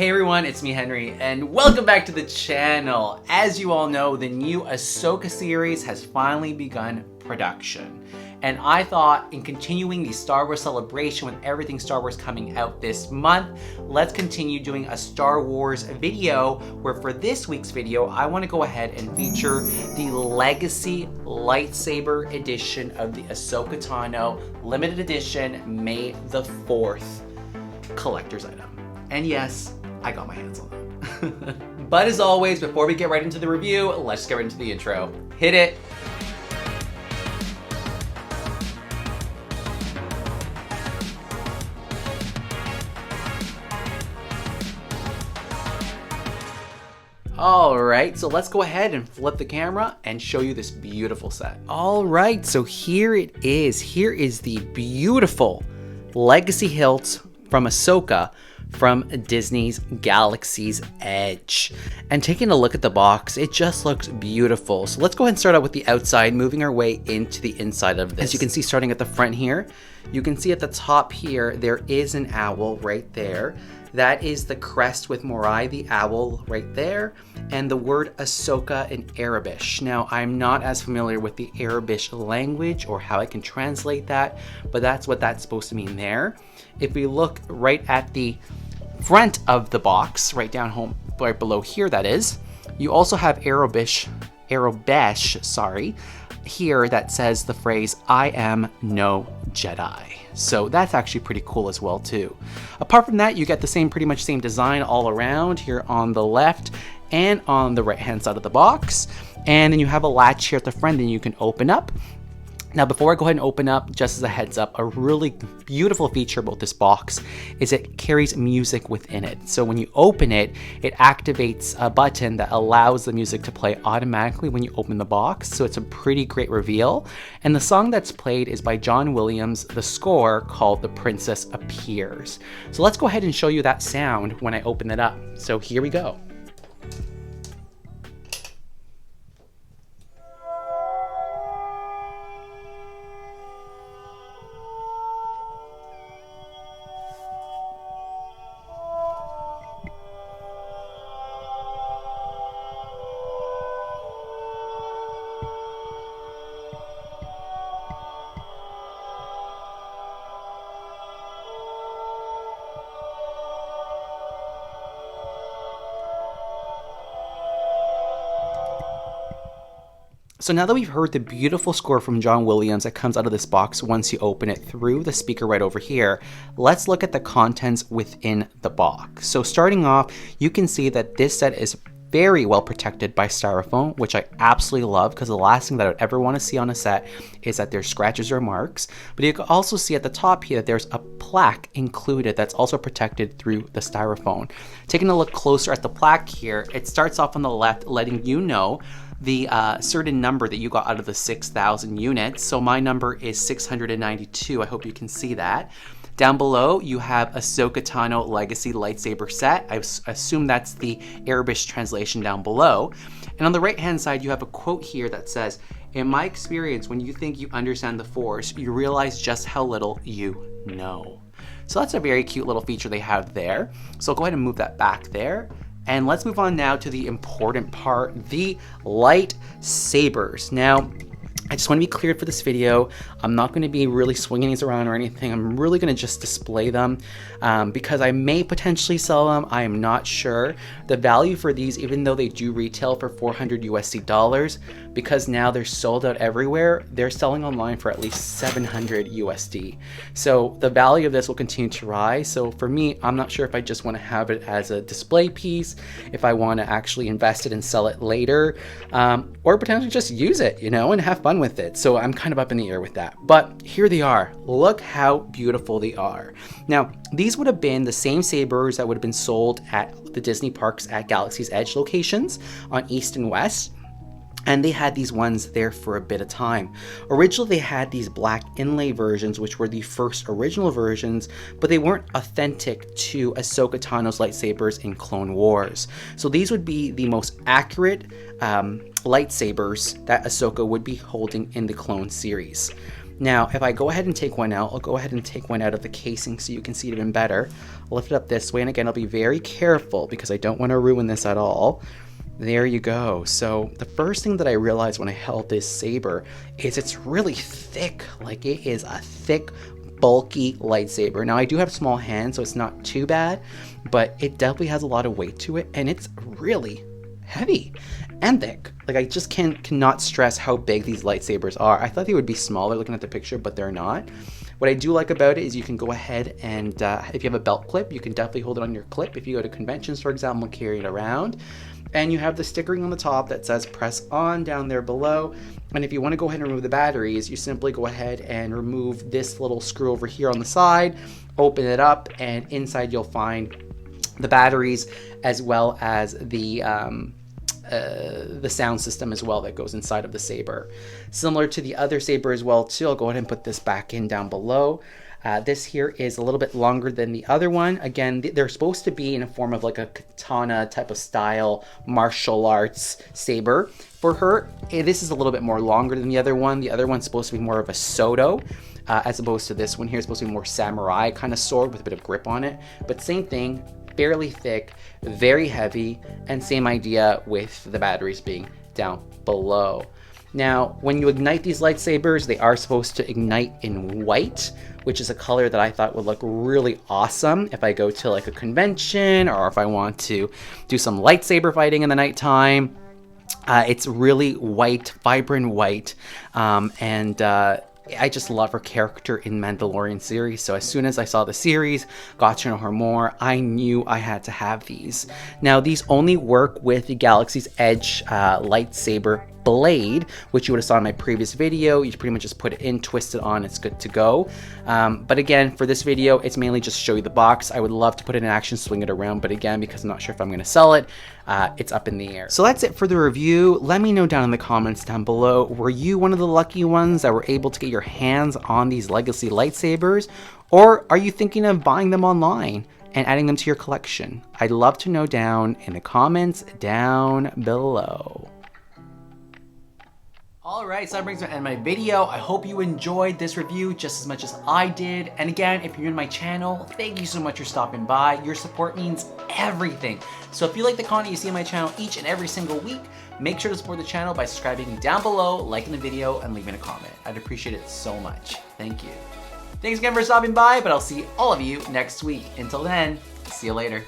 Hey everyone, it's me Henry, and welcome back to the channel. As you all know, the new Ahsoka series has finally begun production. And I thought, in continuing the Star Wars celebration with everything Star Wars coming out this month, let's continue doing a Star Wars video, where for this week's video, I want to go ahead and feature the Legacy Lightsaber edition of the Ahsoka Tano limited edition May the 4th collector's item. And yes, I got my hands on them. But as always, before we get right into the review, let's get right into the intro. Hit it! Alright, so let's go ahead and flip the camera and show you this beautiful set. Alright, so here it is. Here is the beautiful Legacy hilt from Ahsoka from Disney's Galaxy's Edge. And taking a look at the box, it just looks beautiful. So let's go ahead and start out with the outside, moving our way into the inside of this. As you can see, starting at the front here, you can see at the top here, there is an owl right there. That is the crest with Morai, the owl right there, and the word Ahsoka in Arabic. Now, I'm not as familiar with the Arabic language or how I can translate that, but that's what that's supposed to mean there. If we look right at the front of the box, right down home, right below here, that is, you also have Arabic, here that says the phrase, "I am no Jedi." So that's actually pretty cool as well too. Apart from that, you get the pretty much same design all around here on the left and on the right hand side of the box. And then you have a latch here at the front that you can open up. Now, before I go ahead and open up, just as a heads up, a really beautiful feature about this box is it carries music within it. So when you open it, it activates a button that allows the music to play automatically when you open the box. So it's a pretty great reveal. And the song that's played is by John Williams, the score called "The Princess Appears." So let's go ahead and show you that sound when I open it up. So here we go. So now that we've heard the beautiful score from John Williams that comes out of this box once you open it through the speaker right over here, let's look at the contents within the box. So starting off, you can see that this set is very well protected by styrofoam, which I absolutely love, because the last thing that I would ever want to see on a set is that there's scratches or marks. But you can also see at the top here that there's a plaque included that's also protected through the styrofoam. Taking a look closer at the plaque here, it starts off on the left letting you know the certain number that you got out of the 6,000 units. So my number is 692. I hope you can see that. Down below, you have Ahsoka Tano Legacy Lightsaber set. I assume that's the Arabic translation down below. And on the right-hand side, you have a quote here that says, "In my experience, when you think you understand the Force, you realize just how little you know." So that's a very cute little feature they have there. So I'll go ahead and move that back there. And let's move on now to the important part, the lightsabers. Now, I just want to be clear for this video, I'm not going to be really swinging these around or anything. I'm really going to just display them because I may potentially sell them. I am not sure. The value for these, even though they do retail for $400 USD, because now they're sold out everywhere, they're selling online for at least $700 USD. So the value of this will continue to rise. So for me, I'm not sure if I just want to have it as a display piece, if I want to actually invest it and sell it later, or potentially just use it, you know, and have fun with it. So I'm kind of up in the air with that. But here they are. Look how beautiful they are. Now, these would have been the same sabers that would have been sold at the Disney parks at Galaxy's Edge locations on East and West. And they had these ones there for a bit of time. Originally, they had these black inlay versions, which were the first original versions, but they weren't authentic to Ahsoka Tano's lightsabers in Clone Wars. So these would be the most accurate lightsabers that Ahsoka would be holding in the Clone series. Now, if I go ahead and take one out, I'll go ahead and take one out of the casing so you can see it even better. I'll lift it up this way, and again, I'll be very careful because I don't want to ruin this at all. There you go. So the first thing that I realized when I held this saber is it's really thick. Like, it is a thick, bulky lightsaber. Now, I do have small hands, so it's not too bad, but it definitely has a lot of weight to it, and it's really heavy and thick. Like, I just cannot stress how big these lightsabers are. I thought they would be smaller looking at the picture, but they're not. What I do like about it is you can go ahead and if you have a belt clip, you can definitely hold it on your clip. If you go to conventions, for example, and carry it around, and you have the stickering on the top that says press on down there below. And if you want to go ahead and remove the batteries, you simply go ahead and remove this little screw over here on the side, open it up, and inside you'll find the batteries as well as the sound system as well that goes inside of the saber. Similar to the other saber as well too. I'll go ahead and put this back in down below. This here is a little bit longer than the other one. Again, they're supposed to be in a form of like a katana type of style martial arts saber. For her, this is a little bit more longer than the other one. The other one's supposed to be more of a Soto, as opposed to this one here. It's supposed to be more samurai kind of sword with a bit of grip on it. But same thing, fairly thick, very heavy, and same idea with the batteries being down below. Now, when you ignite these lightsabers, they are supposed to ignite in white, which is a color that I thought would look really awesome if I go to like a convention or if I want to do some lightsaber fighting in the nighttime. It's really white, vibrant white, and I just love her character in Mandalorian series. So as soon as I saw the series, got to know her more, I knew I had to have these. Now, these only work with the Galaxy's Edge lightsaber blade, which you would have saw in my previous video. You pretty much just put it in, twist it on, it's good to go. But again, for this video, it's mainly just show you the box. I would love to put it in action, swing it around, but again, because I'm not sure if I'm going to sell it, it's up in the air. So that's it for the review. Let me know down in the comments down below, were you one of the lucky ones that were able to get your hands on these Legacy lightsabers, or are you thinking of buying them online and adding them to your collection? I'd love to know down in the comments down below. Alright, so that brings me to the end of my video. I hope you enjoyed this review just as much as I did. And again, if you're new to my channel, thank you so much for stopping by. Your support means everything. So if you like the content you see on my channel each and every single week, make sure to support the channel by subscribing down below, liking the video, and leaving a comment. I'd appreciate it so much. Thank you. Thanks again for stopping by, but I'll see all of you next week. Until then, see you later.